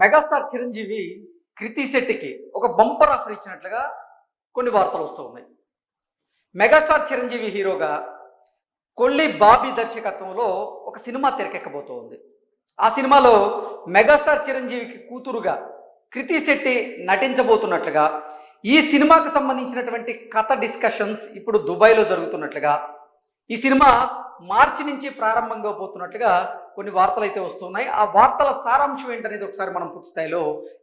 Megastar Chiranjeevi కృతి శెట్టికి ఒక bumper offer ఇచ్చినట్లుగా కొన్ని వార్తలు వస్తూ ఉన్నాయి. మెగాస్టార్ చిరంజీవి హీరోగా కొల్లి బాబీ దర్శకత్వంలో ఒక సినిమా తెరకెక్కబోతోంది. ఆ సినిమాలో మెగాస్టార్ చిరంజీవికి కూతురుగా కృతి శెట్టి నటించబోతున్నట్లుగా, ఈ సినిమాకు సంబంధించినటువంటి కథ డిస్కషన్స్ ఇప్పుడు దుబాయ్లో జరుగుతున్నట్లుగా, ఈ సినిమా మార్చి నుంచి ప్రారంభంగా పోతున్నట్లుగా కొన్ని వార్తలు అయితే వస్తున్నాయి. ఆ వార్తల సారాంశం ఏంటనేది ఒకసారి మనం పూర్తి స్థాయిలో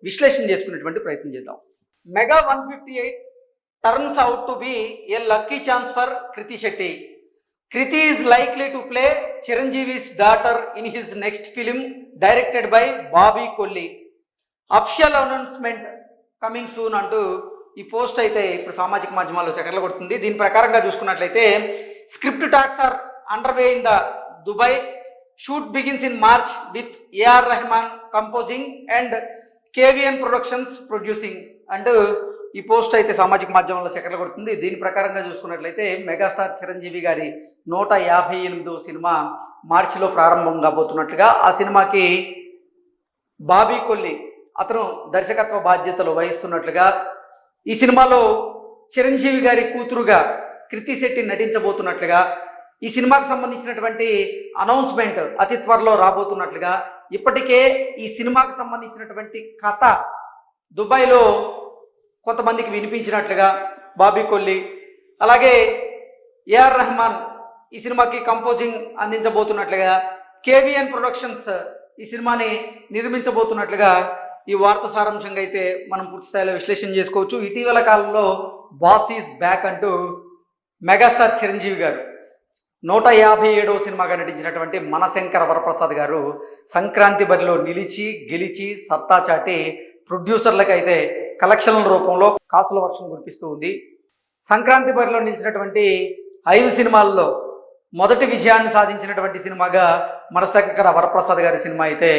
విశ్లేషణ చేసుకునేటువంటి ప్రయత్నం చేద్దాం. Mega 158 turns out to be a lucky chance for Kriti Shetty. Kriti is likely to play Chiranjeevi's daughter in his next film directed by Bobby Kolli. Official announcement coming soon అంటూ ఈ పోస్ట్ అయితే ఇప్పుడు సామాజిక మాధ్యమాల్లో చక్కర్లు కొడుతుంది. దీని ప్రకారంగా చూసుకున్నట్లయితే script talks are underway in the Dubai. Shoot begins in March with AR Rahman composing and KVN productions producing అంటూ ఈ పోస్ట్ అయితే సామాజిక మాధ్యమంలో చక్కర్లు కొడుతుంది. దీని ప్రకారంగా చూసుకున్నట్లయితే మెగాస్టార్ చిరంజీవి గారి 158వ సినిమా మార్చిలో ప్రారంభం కాబోతున్నట్లుగా, ఆ సినిమాకి బాబీ కొల్లి అతను దర్శకత్వ బాధ్యతలు వహిస్తున్నట్లుగా, ఈ సినిమాలో చిరంజీవి గారి కూతురుగా కృతి శెట్టి నటించబోతున్నట్లుగా, ఈ సినిమాకు సంబంధించినటువంటి అనౌన్స్మెంట్ అతి త్వరలో రాబోతున్నట్లుగా, ఇప్పటికే ఈ సినిమాకు సంబంధించినటువంటి కథ దుబాయ్లో కొంతమందికి వినిపించినట్లుగా బాబీ కొల్లి, అలాగే ఏఆర్ రెహమాన్ ఈ సినిమాకి కంపోజింగ్ అందించబోతున్నట్లుగా, కేవిఎన్ ప్రొడక్షన్స్ ఈ సినిమాని నిర్మించబోతున్నట్లుగా ఈ వార్త సారాంశంగా అయితే మనం పూర్తి స్థాయిలో విశ్లేషణ చేసుకోవచ్చు. ఇటీవల కాలంలో బాస్ ఈజ్ బ్యాక్ అంటూ మెగాస్టార్ చిరంజీవి గారు 157వ సినిమాగా నటించినటువంటి మనశంకర వరప్రసాద్ గారు సంక్రాంతి బరిలో నిలిచి గెలిచి సత్తా చాటి ప్రొడ్యూసర్లకు అయితే కలెక్షన్ల రూపంలో కాసుల వర్షం కురిపిస్తూ ఉంది. సంక్రాంతి బరిలో నిలిచినటువంటి 5 సినిమాల్లో మొదటి విజయాన్ని సాధించినటువంటి సినిమాగా మనశంకర వరప్రసాద్ గారి సినిమా అయితే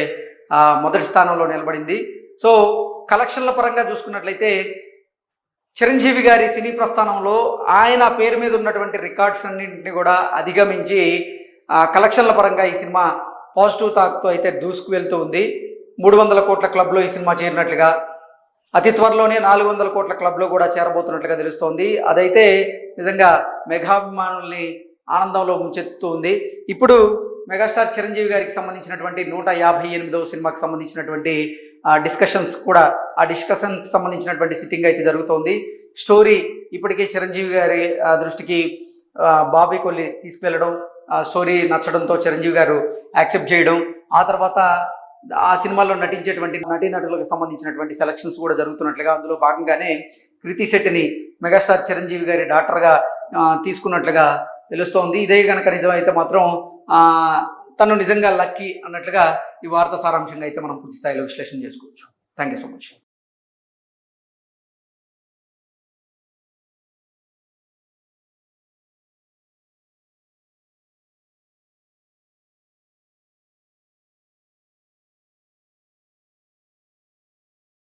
మొదటి స్థానంలో నిలబడింది. సో కలెక్షన్ల పరంగా చూసుకున్నట్లయితే చిరంజీవి గారి సినీ ప్రస్థానంలో ఆయన పేరు మీద ఉన్నటువంటి రికార్డ్స్ అన్నింటినీ కూడా అధిగమించి కలెక్షన్ల పరంగా ఈ సినిమా పాజిటివ్ టాక్తో అయితే దూసుకు వెళ్తూ ఉంది. 300 కోట్ల క్లబ్లో ఈ సినిమా చేరినట్లుగా, అతి త్వరలోనే 400 కోట్ల క్లబ్లో కూడా చేరబోతున్నట్లుగా తెలుస్తోంది. అదైతే నిజంగా మెగాభిమానుల్ని ఆనందంలో ముంచెత్తుతూ ఉంది. ఇప్పుడు మెగాస్టార్ చిరంజీవి గారికి సంబంధించినటువంటి 158వ సినిమాకి సంబంధించినటువంటి డిస్కషన్స్ కూడా, ఆ డిస్కషన్కి సంబంధించినటువంటి సిట్టింగ్ అయితే జరుగుతోంది. స్టోరీ ఇప్పటికే చిరంజీవి గారి దృష్టికి బాబీ కొల్లి తీసుకువెళ్ళడం, స్టోరీ నచ్చడంతో చిరంజీవి గారు యాక్సెప్ట్ చేయడం, ఆ తర్వాత ఆ సినిమాలో నటించేటువంటి నటీనటులకు సంబంధించినటువంటి సెలక్షన్స్ కూడా జరుగుతున్నట్లుగా, అందులో భాగంగానే కృతి శెట్టిని మెగాస్టార్ చిరంజీవి గారి డాక్టర్గా తీసుకున్నట్లుగా తెలుస్తోంది. ఇదే కనుక నిజమైతే మాత్రం తను నిజంగా లక్కీ అన్నట్లుగా ఈ వార్త సారాంశంగా అయితే మనం పూర్తి స్థాయిలో విశ్లేషణ చేసుకోవచ్చు. Thank you so much.